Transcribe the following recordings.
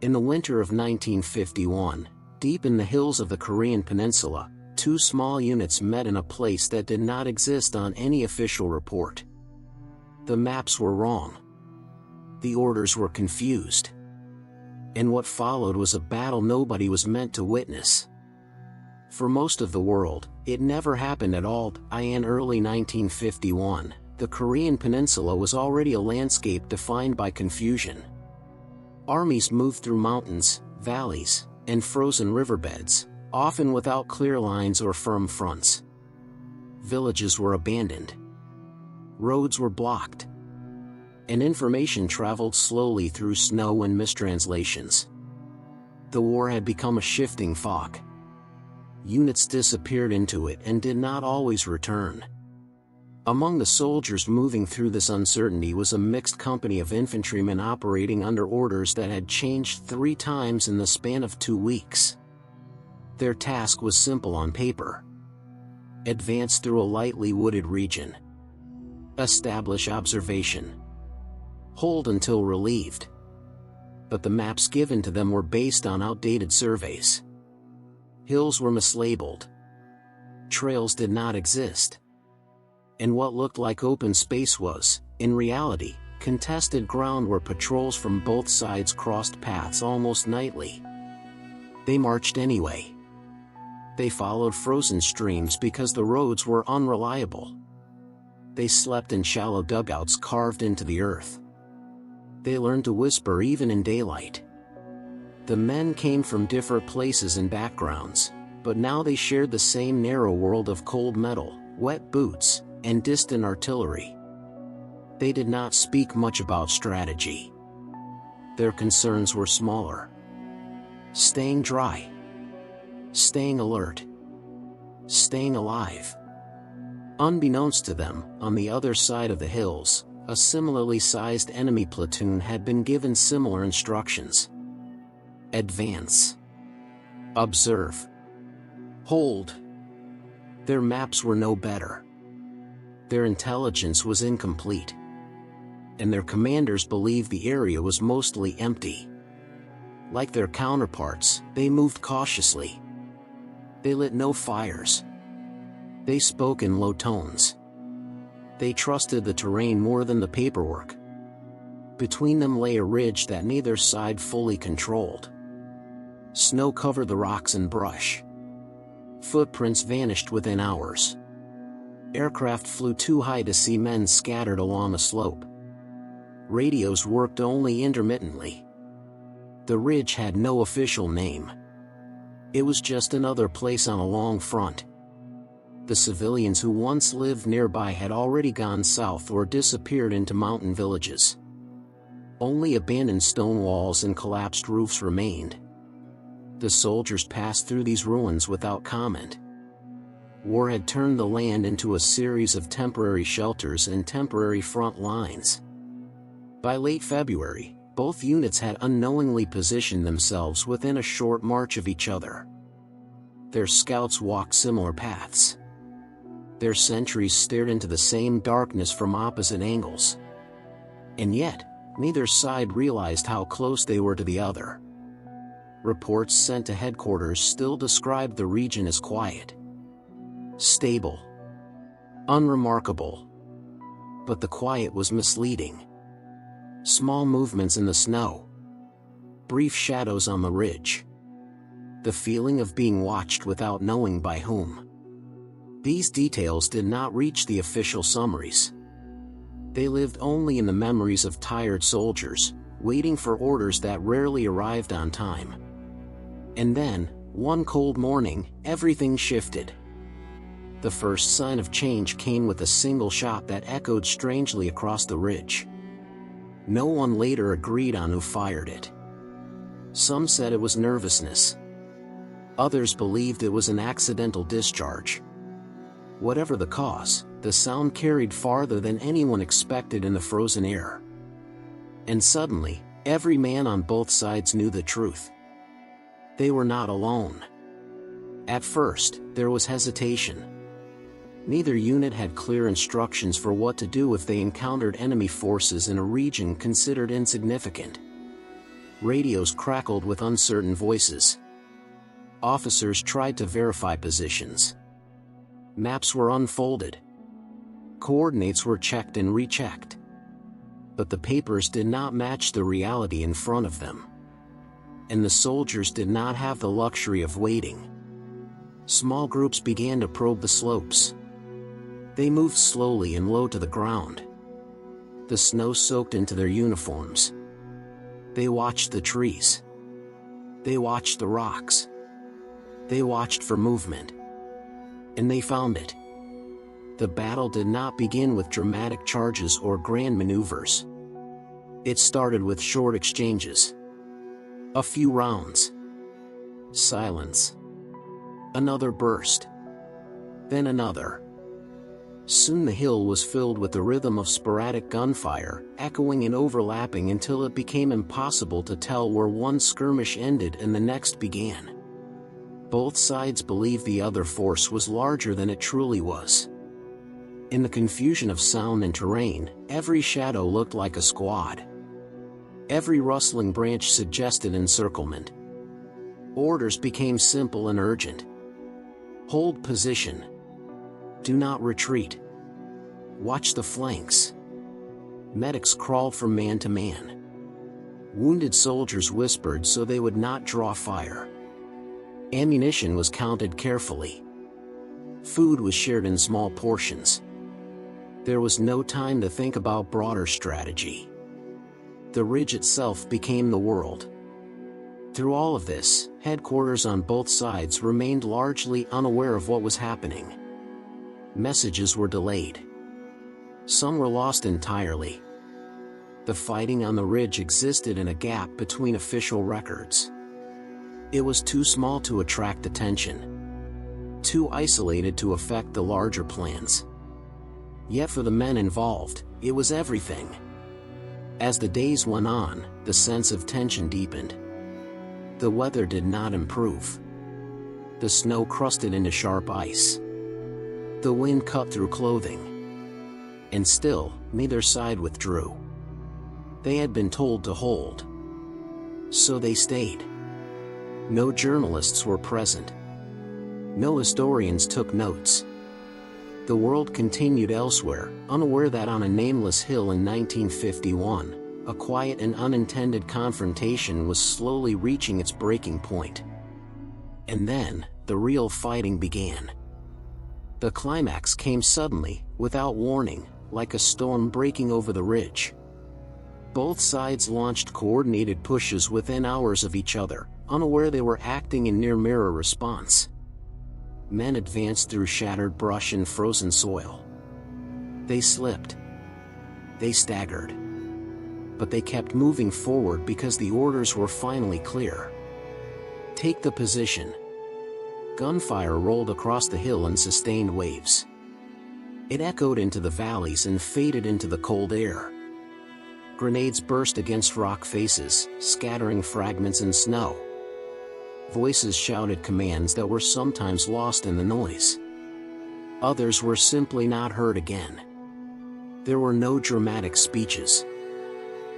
In the winter of 1951, deep in the hills of the Korean Peninsula, two small units met in a place that did not exist on any official report. The maps were wrong. The orders were confused. And what followed was a battle nobody was meant to witness. For most of the world, it never happened at all. In early 1951, the Korean Peninsula was already a landscape defined by confusion. Armies moved through mountains, valleys, and frozen riverbeds, often without clear lines or firm fronts. Villages were abandoned. Roads were blocked. And information traveled slowly through snow and mistranslations. The war had become a shifting fog. Units disappeared into it and did not always return. Among the soldiers moving through this uncertainty was a mixed company of infantrymen operating under orders that had changed 3 times in the span of 2 weeks. Their task was simple on paper. Advance through a lightly wooded region. Establish observation. Hold until relieved. But the maps given to them were based on outdated surveys. Hills were mislabeled. Trails did not exist. And what looked like open space was, in reality, contested ground where patrols from both sides crossed paths almost nightly. They marched anyway. They followed frozen streams because the roads were unreliable. They slept in shallow dugouts carved into the earth. They learned to whisper even in daylight. The men came from different places and backgrounds, but now they shared the same narrow world of cold metal, wet boots, and distant artillery. They did not speak much about strategy. Their concerns were smaller. Staying dry. Staying alert. Staying alive. Unbeknownst to them, on the other side of the hills, a similarly sized enemy platoon had been given similar instructions. Advance. Observe. Hold. Their maps were no better. Their intelligence was incomplete. And their commanders believed the area was mostly empty. Like their counterparts, they moved cautiously. They lit no fires. They spoke in low tones. They trusted the terrain more than the paperwork. Between them lay a ridge that neither side fully controlled. Snow covered the rocks and brush. Footprints vanished within hours. Aircraft flew too high to see men scattered along a slope. Radios worked only intermittently. The ridge had no official name. It was just another place on a long front. The civilians who once lived nearby had already gone south or disappeared into mountain villages. Only abandoned stone walls and collapsed roofs remained. The soldiers passed through these ruins without comment. War had turned the land into a series of temporary shelters and temporary front lines. By late February, both units had unknowingly positioned themselves within a short march of each other. Their scouts walked similar paths. Their sentries stared into the same darkness from opposite angles. And yet, neither side realized how close they were to the other. Reports sent to headquarters still described the region as quiet. Stable. Unremarkable. But the quiet was misleading. Small movements in the snow. Brief shadows on the ridge. The feeling of being watched without knowing by whom. These details did not reach the official summaries. They lived only in the memories of tired soldiers, waiting for orders that rarely arrived on time. And then, one cold morning, everything shifted. The first sign of change came with a single shot that echoed strangely across the ridge. No one later agreed on who fired it. Some said it was nervousness. Others believed it was an accidental discharge. Whatever the cause, the sound carried farther than anyone expected in the frozen air. And suddenly, every man on both sides knew the truth. They were not alone. At first, there was hesitation. Neither unit had clear instructions for what to do if they encountered enemy forces in a region considered insignificant. Radios crackled with uncertain voices. Officers tried to verify positions. Maps were unfolded. Coordinates were checked and rechecked. But the papers did not match the reality in front of them. And the soldiers did not have the luxury of waiting. Small groups began to probe the slopes. They moved slowly and low to the ground. The snow soaked into their uniforms. They watched the trees. They watched the rocks. They watched for movement. And they found it. The battle did not begin with dramatic charges or grand maneuvers. It started with short exchanges. A few rounds. Silence. Another burst. Then another. Soon the hill was filled with the rhythm of sporadic gunfire, echoing and overlapping until it became impossible to tell where one skirmish ended and the next began. Both sides believed the other force was larger than it truly was. In the confusion of sound and terrain, every shadow looked like a squad. Every rustling branch suggested encirclement. Orders became simple and urgent. Hold position. Do not retreat. Watch the flanks. Medics crawled from man to man. Wounded soldiers whispered so they would not draw fire. Ammunition was counted carefully. Food was shared in small portions. There was no time to think about broader strategy. The ridge itself became the world. Through all of this, headquarters on both sides remained largely unaware of what was happening. Messages were delayed. Some were lost entirely. The fighting on the ridge existed in a gap between official records. It was too small to attract attention. Too isolated to affect the larger plans. Yet for the men involved, it was everything. As the days went on, the sense of tension deepened. The weather did not improve. The snow crusted into sharp ice. The wind cut through clothing. And still, neither side withdrew. They had been told to hold. So they stayed. No journalists were present. No historians took notes. The world continued elsewhere, unaware that on a nameless hill in 1951, a quiet and unintended confrontation was slowly reaching its breaking point. And then, the real fighting began. The climax came suddenly, without warning, like a storm breaking over the ridge. Both sides launched coordinated pushes within hours of each other, unaware they were acting in near-mirror response. Men advanced through shattered brush and frozen soil. They slipped. They staggered. But they kept moving forward because the orders were finally clear. Take the position. Gunfire rolled across the hill in sustained waves. It echoed into the valleys and faded into the cold air. Grenades burst against rock faces, scattering fragments in snow. Voices shouted commands that were sometimes lost in the noise. Others were simply not heard again. There were no dramatic speeches.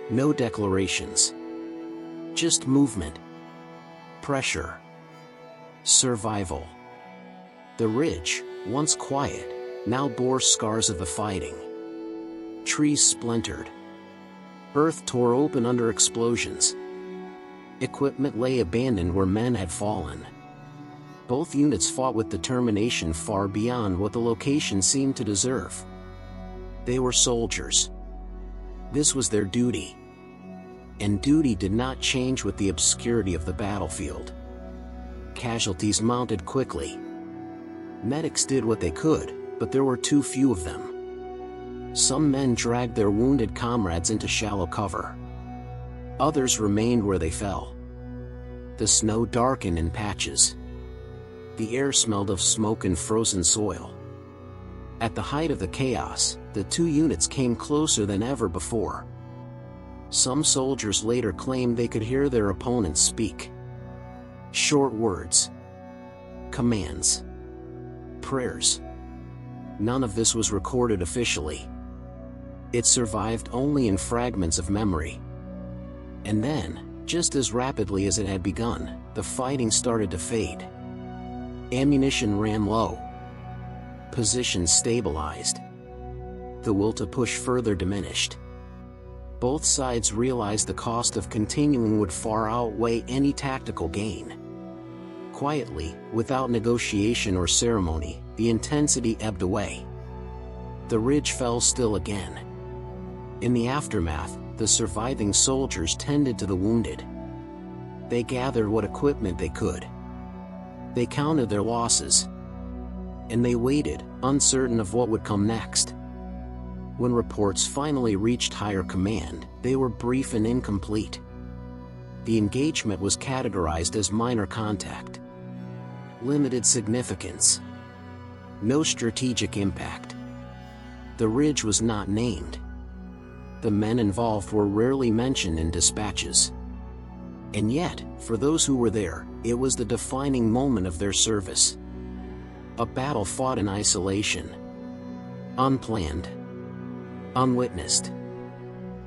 No declarations. Just movement. Pressure. Survival. The ridge, once quiet, now bore scars of the fighting. Trees splintered. Earth tore open under explosions. Equipment lay abandoned where men had fallen. Both units fought with determination far beyond what the location seemed to deserve. They were soldiers. This was their duty. And duty did not change with the obscurity of the battlefield. Casualties mounted quickly. Medics did what they could, but there were too few of them. Some men dragged their wounded comrades into shallow cover. Others remained where they fell. The snow darkened in patches. The air smelled of smoke and frozen soil. At the height of the chaos, the two units came closer than ever before. Some soldiers later claimed they could hear their opponents speak. Short words. Commands. Prayers. None of this was recorded officially. It survived only in fragments of memory. And then, Just as rapidly as it had begun, the fighting started to fade. Ammunition ran low. Positions stabilized. The will to push further diminished. Both sides realized the cost of continuing would far outweigh any tactical gain. Quietly, without negotiation or ceremony, the intensity ebbed away. The ridge fell still again. In the aftermath, the surviving soldiers tended to the wounded. They gathered what equipment they could. They counted their losses. And they waited, uncertain of what would come next. When reports finally reached higher command, they were brief and incomplete. The engagement was categorized as minor contact. Limited significance. No strategic impact. The ridge was not named. The men involved were rarely mentioned in dispatches. And yet, for those who were there, it was the defining moment of their service. A battle fought in isolation. Unplanned. Unwitnessed.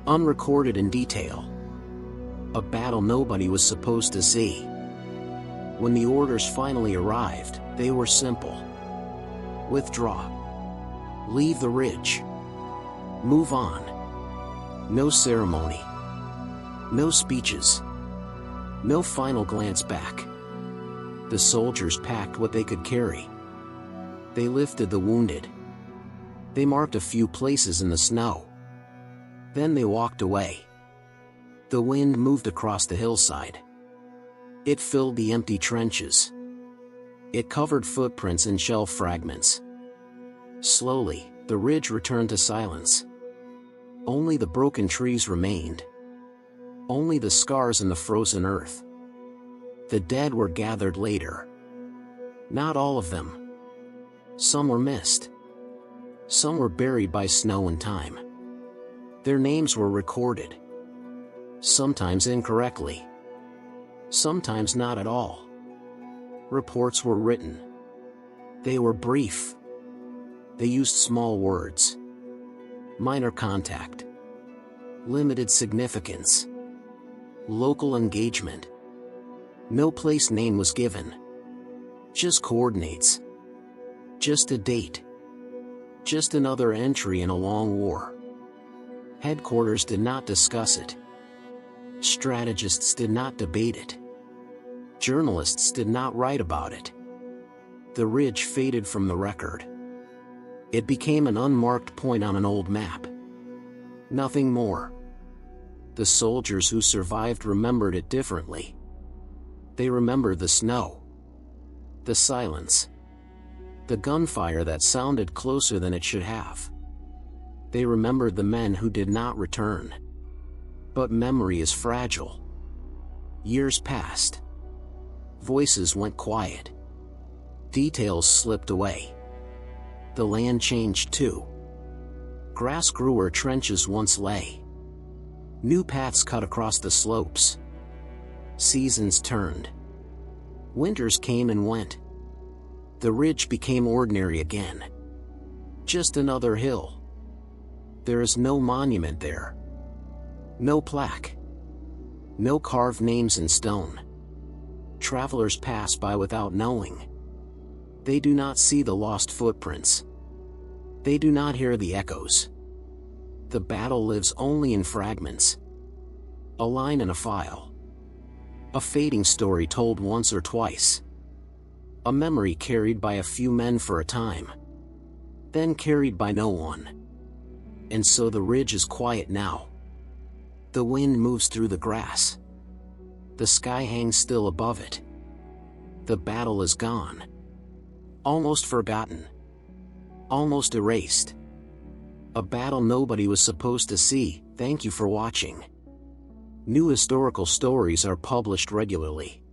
Unrecorded in detail. A battle nobody was supposed to see. When the orders finally arrived, they were simple. Withdraw. Leave the ridge. Move on. No ceremony. No speeches. No final glance back. The soldiers packed what they could carry. They lifted the wounded. They marked a few places in the snow. Then they walked away. The wind moved across the hillside. It filled the empty trenches. It covered footprints and shell fragments. Slowly, the ridge returned to silence. Only the broken trees remained. Only the scars in the frozen earth. The dead were gathered later. Not all of them. Some were missed. Some were buried by snow and time. Their names were recorded. Sometimes incorrectly. Sometimes not at all. Reports were written. They were brief. They used small words. Minor contact. Limited significance. Local engagement. No place name was given. Just coordinates. Just a date. Just another entry in a long war. Headquarters did not discuss it. Strategists did not debate it. Journalists did not write about it. The ridge faded from the record. It became an unmarked point on an old map. Nothing more. The soldiers who survived remembered it differently. They remembered the snow. The silence. The gunfire that sounded closer than it should have. They remembered the men who did not return. But memory is fragile. Years passed. Voices went quiet. Details slipped away. The land changed too. Grass grew where trenches once lay. New paths cut across the slopes. Seasons turned. Winters came and went. The ridge became ordinary again. Just another hill. There is no monument there. No plaque. No carved names in stone. Travelers pass by without knowing. They do not see the lost footprints. They do not hear the echoes. The battle lives only in fragments. A line in a file. A fading story told once or twice. A memory carried by a few men for a time. Then carried by no one. And so the ridge is quiet now. The wind moves through the grass. The sky hangs still above it. The battle is gone. Almost forgotten. Almost erased. A battle nobody was supposed to see. Thank you for watching. New historical stories are published regularly.